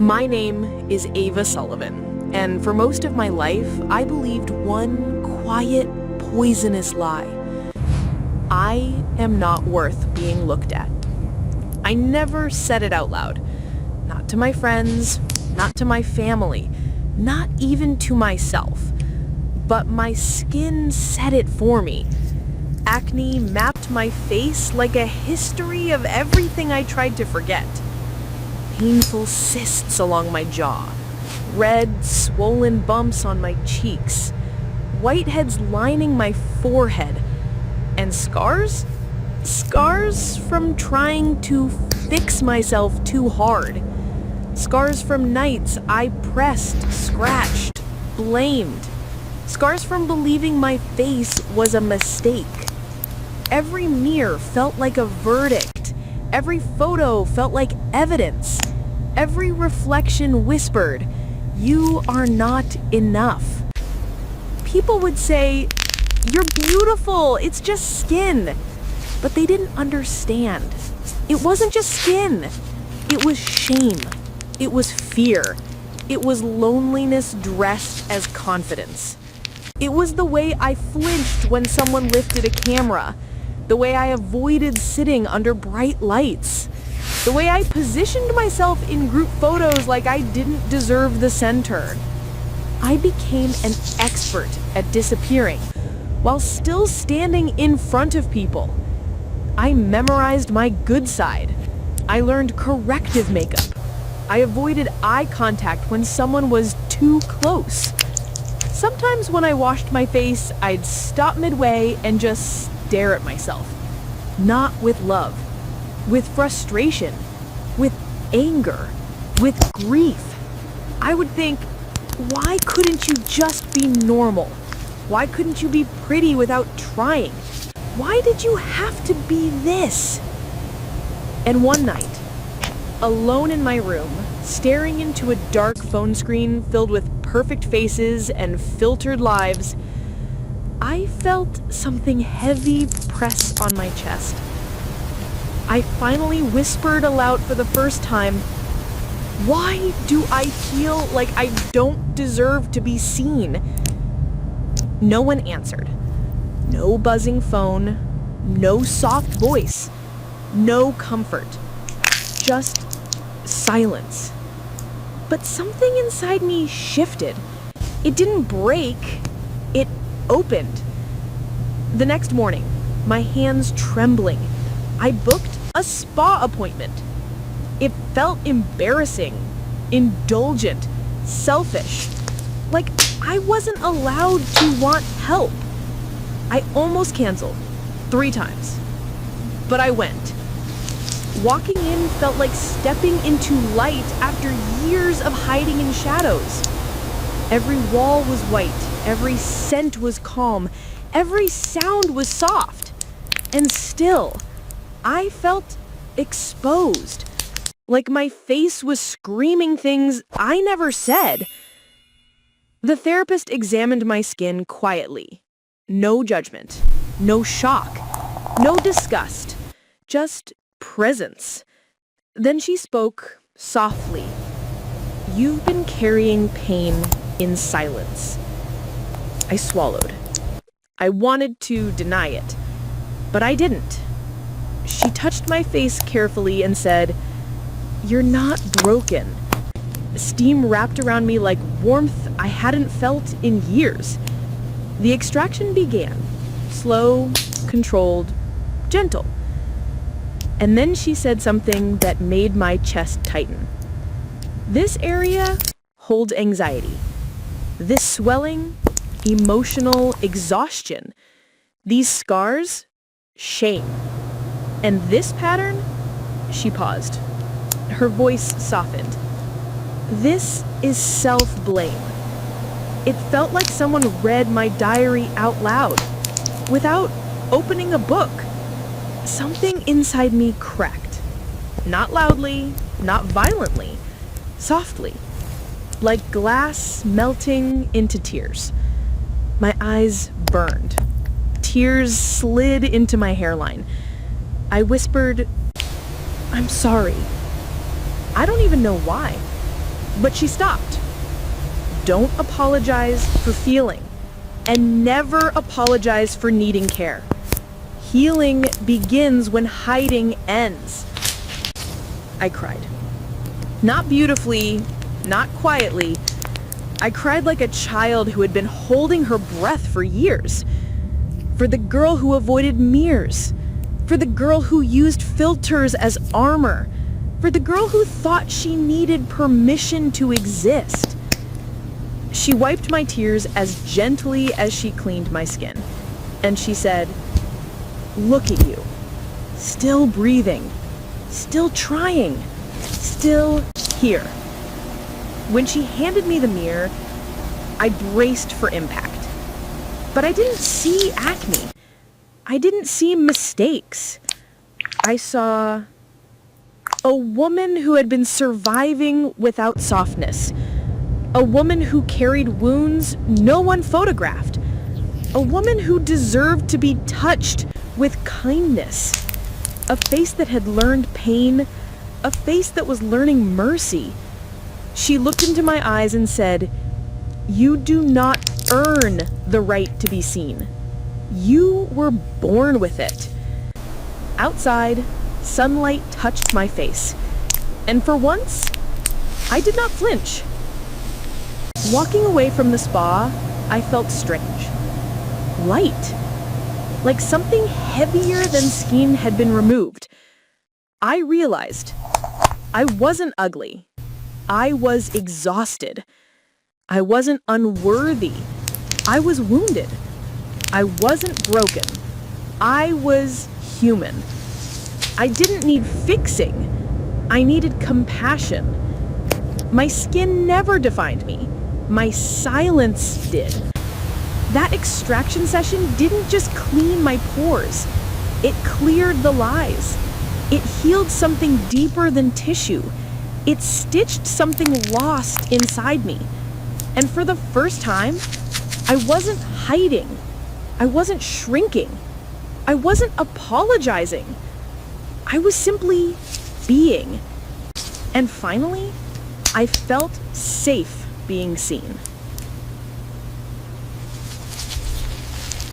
My name is Ava Sullivan, and for most of my life, I believed one quiet, poisonous lie. I am not worth being looked at. I never said it out loud. Not to my friends, not to my family, not even to myself. But my skin said it for me. Acne mapped my face like a history of everything I tried to forget. Painful cysts along my jaw, red, swollen bumps on my cheeks, whiteheads lining my forehead, and scars? Scars from trying to fix myself too hard. Scars from nights I pressed, scratched, blamed. Scars from believing my face was a mistake. Every mirror felt like a verdict. Every photo felt like evidence. Every reflection whispered, "You are not enough." People would say, "You're beautiful, it's just skin." But they didn't understand. It wasn't just skin. It was shame. It was fear. It was loneliness dressed as confidence. It was the way I flinched when someone lifted a camera. The way I avoided sitting under bright lights. The way I positioned myself in group photos like I didn't deserve the center. I became an expert at disappearing while still standing in front of people. I memorized my good side. I learned corrective makeup. I avoided eye contact when someone was too close. Sometimes when I washed my face, I'd stop midway and just stare at myself. Not with love, with frustration, with anger, with grief. I would think, why couldn't you just be normal? Why couldn't you be pretty without trying? Why did you have to be this? And one night, alone in my room, staring into a dark phone screen filled with perfect faces and filtered lives, I felt something heavy press on my chest. I finally whispered aloud for the first time, "Why do I feel like I don't deserve to be seen?" No one answered. No buzzing phone, no soft voice, no comfort. Just silence. But something inside me shifted. It didn't break, it opened. The next morning, my hands trembling, I booked a spa appointment. It felt embarrassing, indulgent, selfish, like I wasn't allowed to want help. I almost canceled 3 times, but I went. Walking in felt like stepping into light after years of hiding in shadows. Every wall was white, every scent was calm, every sound was soft. And still, I felt exposed, like my face was screaming things I never said. The therapist examined my skin quietly. No judgment, no shock, no disgust, just presence. Then she spoke softly. "You've been carrying pain in silence." I swallowed. I wanted to deny it, but I didn't. She touched my face carefully and said, "You're not broken." Steam wrapped around me like warmth I hadn't felt in years. The extraction began, slow, controlled, gentle. And then she said something that made my chest tighten. "This area holds anxiety. This swelling, emotional exhaustion. These scars, shame. And this pattern," she paused. Her voice softened. "This is self-blame." It felt like someone read my diary out loud, without opening a book. Something inside me cracked. Not loudly, not violently, softly, like glass melting into tears. My eyes burned. Tears slid into my hairline. I whispered, "I'm sorry." I don't even know why. But she stopped. Don't apologize for feeling, and never apologize for needing care. Healing begins when hiding ends. I cried. Not beautifully, not quietly. I cried like a child who had been holding her breath for years. For the girl who avoided mirrors. For the girl who used filters as armor. For the girl who thought she needed permission to exist. She wiped my tears as gently as she cleaned my skin. And she said, "Look at you. Still breathing. Still trying. Still here." When she handed me the mirror, I braced for impact. But I didn't see acne. I didn't see mistakes. I saw a woman who had been surviving without softness. A woman who carried wounds no one photographed. A woman who deserved to be touched with kindness. A face that had learned pain. A face that was learning mercy. She looked into my eyes and said, "You do not earn the right to be seen. You were born with it." Outside, sunlight touched my face, and for once, I did not flinch. Walking away from the spa, I felt strange. Light. Like something heavier than skin had been removed. I realized I wasn't ugly. I was exhausted. I wasn't unworthy. I was wounded. I wasn't broken. I was human. I didn't need fixing. I needed compassion. My skin never defined me. My silence did. That extraction session didn't just clean my pores. It cleared the lies. It healed something deeper than tissue. It stitched something lost inside me. And for the first time, I wasn't hiding. I wasn't shrinking. I wasn't apologizing. I was simply being. And finally, I felt safe being seen.